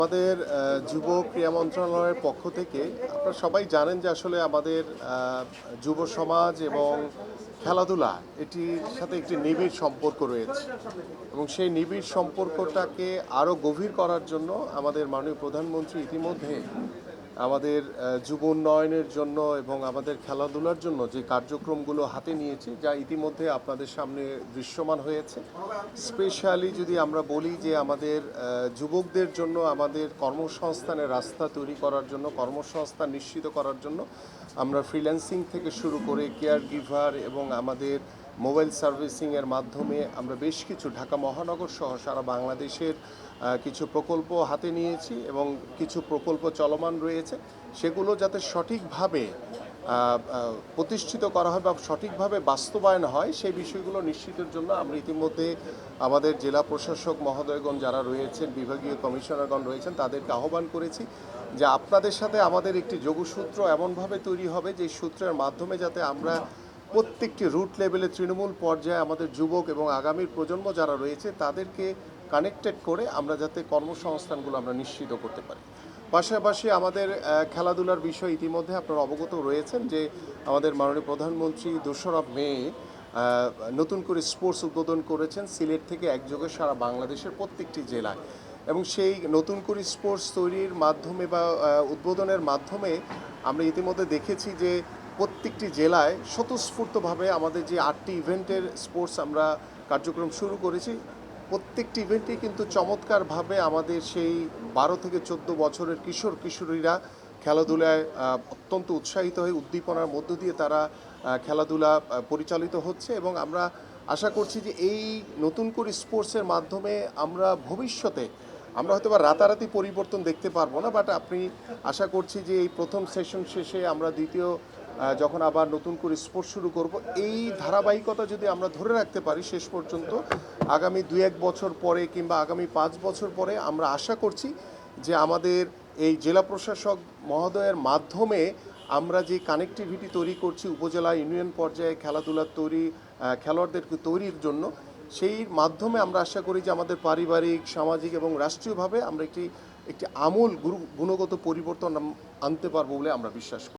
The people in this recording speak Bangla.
আমাদের যুব ক্রীড়া মন্ত্রণালয়ের পক্ষ থেকে আপনারা সবাই জানেন যে আসলে আমাদের যুব সমাজ এবং খেলাধুলা এটির সাথে একটি নিবিড় সম্পর্ক রয়েছে এবং সেই নিবিড় সম্পর্কটাকে আরও গভীর করার জন্য আমাদের মাননীয় প্রধানমন্ত্রী ইতিমধ্যে আমাদের যুব উন্নয়নের জন্য এবং আমাদের খেলাধুলার জন্য যে কার্যক্রমগুলো হাতে নিয়েছে যা ইতিমধ্যে আপনাদের সামনে দৃশ্যমান হয়েছে। স্পেশালি যদি আমরা বলি যে আমাদের যুবকদের জন্য আমাদের কর্মসংস্থানের রাস্তা তৈরি করার জন্য, কর্মসংস্থান নিশ্চিত করার জন্য আমরা ফ্রিল্যান্সিং থেকে শুরু করে কেয়ার গিভার এবং আমাদের মোবাইল সার্ভিসিংয়ের মাধ্যমে আমরা বেশ কিছু ঢাকা মহানগর সহ সারা বাংলাদেশের কিছু প্রকল্প হাতে নিয়েছি এবং কিছু প্রকল্প চলমান রয়েছে। সেগুলো যাতে সঠিকভাবে প্রতিষ্ঠিত করা হয় বা সঠিকভাবে বাস্তবায়ন হয় সেই বিষয়গুলো নিশ্চিতের জন্য আমরা ইতিমধ্যে আমাদের জেলা প্রশাসক মহোদয়গণ যারা রয়েছেন, বিভাগীয় কমিশনারগণ রয়েছেন, তাদেরকে আহ্বান করেছি যে আপনাদের সাথে আমাদের একটি যোগসূত্র এমনভাবে তৈরি হবে যে সূত্রের মাধ্যমে যাতে আমরা প্রত্যেকটি রুট লেভেলে তৃণমূল পর্যায়ে আমাদের যুবক এবং আগামীর প্রজন্ম যারা রয়েছে তাদেরকে কানেক্টেড করে আমরা যাতে কর্মসংস্থানগুলো আমরা নিশ্চিত করতে পারি। পাশাপাশি আমাদের খেলাধুলার বিষয় ইতিমধ্যে আপনারা অবগত রয়েছেন যে আমাদের মাননীয় প্রধানমন্ত্রী 2রা মে নতুন করে স্পোর্টস উদ্বোধন করেছেন সিলেট থেকে একযোগে সারা বাংলাদেশের প্রত্যেকটি জেলায় এবং সেই নতুন করে স্পোর্টস তৈরির মাধ্যমে বা উদ্বোধনের মাধ্যমে আমরা ইতিমধ্যে দেখেছি যে প্রত্যেকটি জেলায় স্বতঃস্ফূর্তভাবে আমাদের যে 8টি ইভেন্টের স্পোর্টস আমরা কার্যক্রম শুরু করেছি, প্রত্যেকটি ইভেন্টেই কিন্তু চমৎকারভাবে আমাদের সেই 12 থেকে 14 বছরের কিশোর কিশোরীরা খেলাধুলায় অত্যন্ত উৎসাহিত হয়ে উদ্দীপনার মধ্য দিয়ে তারা খেলাধুলা পরিচালিত হচ্ছে এবং আমরা আশা করছি যে এই নতুন করে স্পোর্টসের মাধ্যমে আমরা ভবিষ্যতে আমরা হয়তো বা রাতারাতি পরিবর্তন দেখতে পারবো না, বাট আপনি আশা করছি যে এই প্রথম সেশন শেষে আমরা দ্বিতীয় যখন আবার নতুন করে স্পোর্টস শুরু করব এই ধারাবাহিকতা যদি আমরা ধরে রাখতে পারি শেষ পর্যন্ত আগামী 2-1 বছর পরে কিংবা আগামী 5 বছর পরে আমরা আশা করছি যে আমাদের এই জেলা প্রশাসক মহোদয়ের মাধ্যমে আমরা যে কানেক্টিভিটি তৈরি করছি উপজেলা ইউনিয়ন পর্যায়ে খেলাধুলার তৈরি খেলোয়াড়দেরকে তৈরির জন্য, সেই মাধ্যমে আমরা আশা করি যে আমাদের পারিবারিক, সামাজিক এবং রাষ্ট্রীয়ভাবে আমরা একটি আমূল গুণগত পরিবর্তন আনতে পারবো বলে আমরা বিশ্বাস করি।